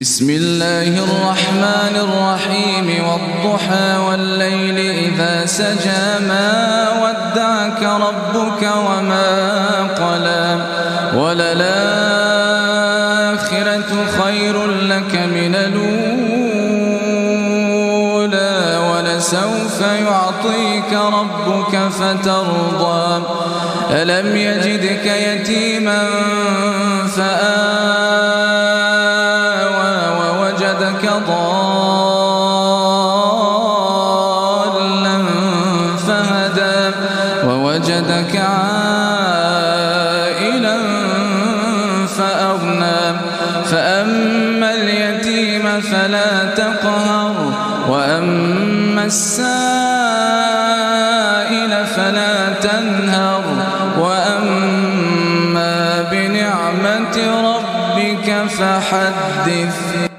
بسم الله الرحمن الرحيم والضحى والليل إذا سجى ما ودعك ربك وما قلى وللآخرة خير لك من الأولى ولسوف يعطيك ربك فترضى ألم يجدك يتيما ووجدك ضالا فهدى ووجدك عائلا فأغنى فأما اليتيم فلا تقهر وأما السائل فلا تنهر وأما بنعمة ربك فحدث.